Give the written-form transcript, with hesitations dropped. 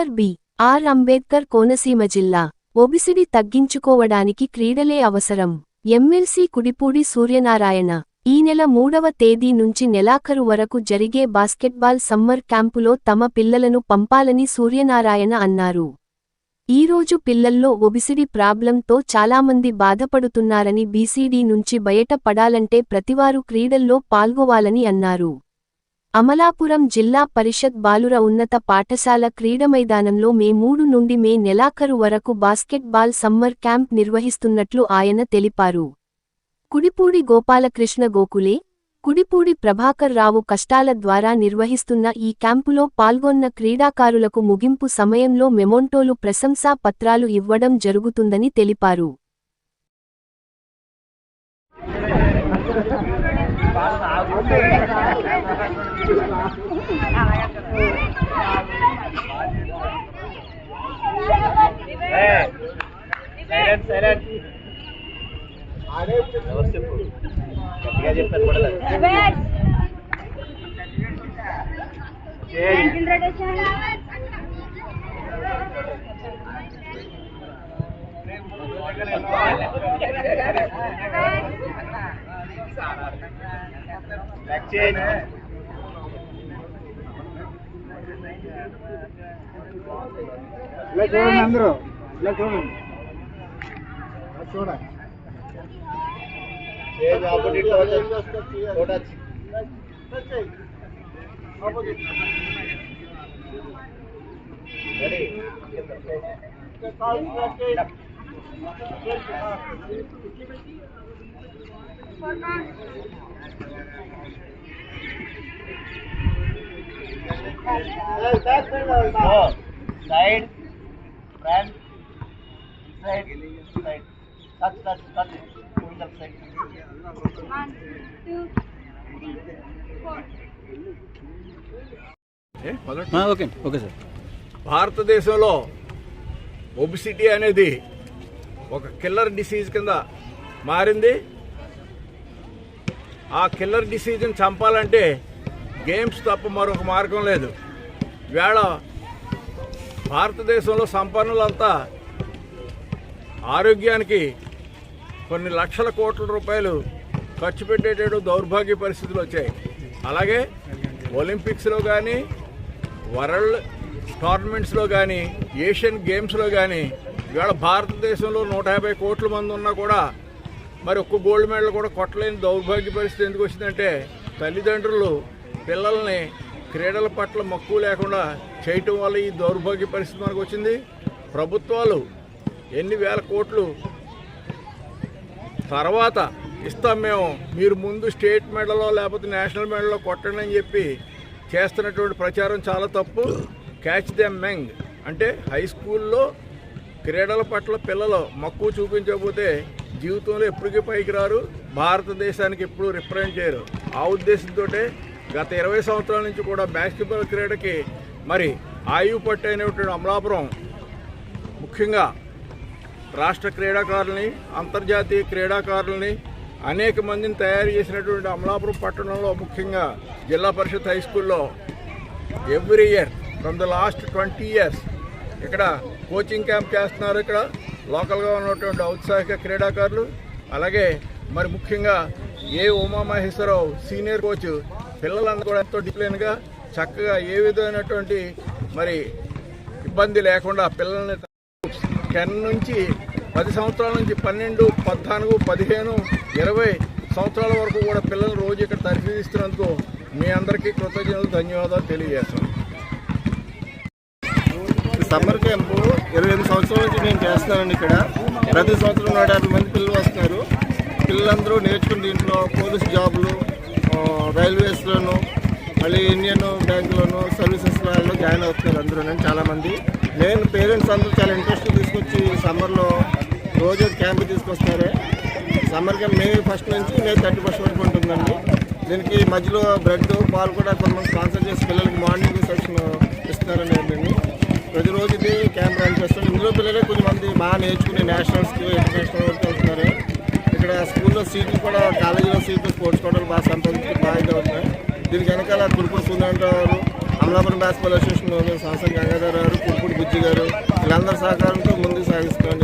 Doctor B.R.. Ambedkar Konaseema జిల్లా. ఒబిసిడి తగ్గించుకోవడానికి క్రీడలే అవసరం. ఎమ్మెల్సీ కుడిపూడి సూర్యనారాయణ. ఈ నెల 3వ తేదీ నుంచి నెలాఖరు వరకు జరిగే బాస్కెట్బాల్ సమ్మర్ క్యాంపులో తమ పిల్లలను పంపాలని సూర్యనారాయణ అన్నారు. ఈరోజు పిల్లల్లో ఒబిసిడి ప్రాబ్లంతో చాలామంది బాధపడుతున్నారని బీసీడీ నుంచి బయట పడాలంటే ప్రతివారు క్రీడల్లో పాల్గొవాలని అన్నారు. అమలాపురం జిల్లా పరిషత్ బాలుర ఉన్నత పాఠశాల క్రీడమైదానంలో మే 3 నుండి మే నెలాఖరు వరకు బాస్కెట్బాల్ సమ్మర్ క్యాంప్ నిర్వహిస్తున్నట్లు ఆయన తెలిపారు. కుడిపూడి గోపాలకృష్ణ గోకులే, కుడిపూడి ప్రభాకర్ రావు కష్టాల ద్వారా నిర్వహిస్తున్న ఈ క్యాంపులో పాల్గొన్న క్రీడాకారులకు ముగింపు సమయంలో మెమోంటోలు ప్రశంసా పత్రాలు ఇవ్వడం జరుగుతుందని తెలిపారు. అందరూ చూడండి. Side, front, inside, side. Touch. Moving the side. 1, 2, 3, 4. Okay sir. భారతదేశంలో ఒబిసిటీ అనేది ఒక కిల్లర్ డిసీజ్ కింద మారింది. ఆ కిల్లర్ డిసీజ్ని చంపాలంటే గేమ్స్ తప్ప మరొక మార్గం లేదు. వేళ భారతదేశంలో సంపన్నులంతా ఆరోగ్యానికి కొన్ని లక్షల కోట్ల రూపాయలు ఖర్చు పెట్టేటట్టు దౌర్భాగ్య పరిస్థితులు వచ్చాయి. అలాగే ఒలింపిక్స్లో కానీ, వరల్డ్ టోర్నమెంట్స్లో కానీ, ఏషియన్ గేమ్స్లో కానీ ఇవాళ భారతదేశంలో 150 కోట్ల మంది ఉన్నా కూడా మరి ఒక్క గోల్డ్ మెడల్ కూడా కొట్టలేని దౌర్భాగ్య పరిస్థితి ఎందుకు వచ్చిందంటే తల్లిదండ్రులు పిల్లల్ని క్రీడల పట్ల మక్కువ లేకుండా చేయటం వల్ల ఈ దౌర్భాగ్య పరిస్థితి మనకు వచ్చింది. ప్రభుత్వాలు ఎన్ని వేల కోట్లు తర్వాత ఇస్తాం మేము, మీరు ముందు స్టేట్ మెడలో లేకపోతే నేషనల్ మెడలో కొట్టండి అని చెప్పి చేస్తున్నటువంటి ప్రచారం చాలా తప్పు. క్యాచ్ దెమ్ యంగ్ అంటే హై స్కూల్లో క్రీడల పట్ల పిల్లలు మక్కువ చూపించకపోతే జీవితంలో ఎప్పటికీ పైకి రారు, భారతదేశానికి ఎప్పుడు రిప్రజెంట్ చేయరు. ఆ ఉద్దేశంతో గత 20 సంవత్సరాల నుంచి కూడా బాస్కెట్బాల్ క్రీడకి మరి ఆయువు పట్టైనటువంటి అమలాపురం ముఖ్యంగా రాష్ట్ర క్రీడాకారులని, అంతర్జాతీయ క్రీడాకారులని అనేక మందిని తయారు చేసినటువంటి అమలాపురం పట్టణంలో ముఖ్యంగా జిల్లా పరిషత్ హై స్కూల్లో every year from the last 20 years ఇక్కడ కోచింగ్ క్యాంప్ చేస్తున్నారు. ఇక్కడ లోకల్గా ఉన్నటువంటి ఔత్సాహిక క్రీడాకారులు, అలాగే మరి ముఖ్యంగా ఉమామహేశ్వరరావు సీనియర్ కోచ్ పిల్లలందరూ కూడా ఎంతో డిసిప్లిన్గా చక్కగా ఏ విధమైనటువంటి మరి ఇబ్బంది లేకుండా పిల్లల్ని 10 నుంచి 10 సంవత్సరాల నుంచి 12, 14, 15, 20 సంవత్సరాల వరకు కూడా పిల్లలు రోజు ఇక్కడ తరఫీదిస్తున్నందుకు మీ అందరికీ కృతజ్ఞతలు, ధన్యవాదాలు తెలియజేస్తాను. సమ్మర్ క్యాంపు 28 సంవత్సరాల నుంచి నేను చేస్తున్నానండి. ఇక్కడ ప్రతి సంవత్సరం 150 మంది పిల్లలు వస్తున్నారు. పిల్లలందరూ నేర్చుకుని దీంట్లో పోలీస్ జాబులు, రైల్వేస్లోను, మళ్ళీ ఇండియన్ బ్యాంకులోను, సర్వీసెస్లో జాయిన్ అవుతున్నారు అందరూ చాలామంది. నేను పేరెంట్స్ అందరూ చాలా ఇంట్రెస్ట్ తీసుకొచ్చి సమ్మర్లో రోజు క్యాంప్ తీసుకొస్తున్నారు. సమ్మర్ క్యాంప్ మే 1 నుంచి మే 31 వరకు ఉంటుందండి. దీనికి మధ్యలో బ్రెడ్, పాలు కూడా కొంతమంది స్పాన్సర్ చేసి పిల్లలకి మార్నింగ్ సెక్షన్ ఇస్తున్నారండి. దీన్ని ప్రతిరోజు ఇది క్యాంప్ రన్ చేస్తాం. ఇందులో పిల్లలే కొంతమంది బాగా నేర్చుకుని నేషనల్స్కి, ఇంటర్నేషనల్ వరకు వెళ్తున్నారు. ఇక్కడ స్కూల్లో సీట్లు కూడా, కాలేజీలో సీట్లు, స్పోర్ట్స్ కోటాలు బాగా సంపాదించి బాగా అవుతున్నాయి. దీనికి వెనకాల కురుపూడి సూర్యనారాయణ గారు, అమలాపురం బాస్బాల్ అసోసియేషన్ సంవత్సరం గంగాధర్ గారు, కురుపూడి బుజ్జి గారు వీళ్ళందరి సహకారంతో ముందుకు సాగిస్తున్నాం.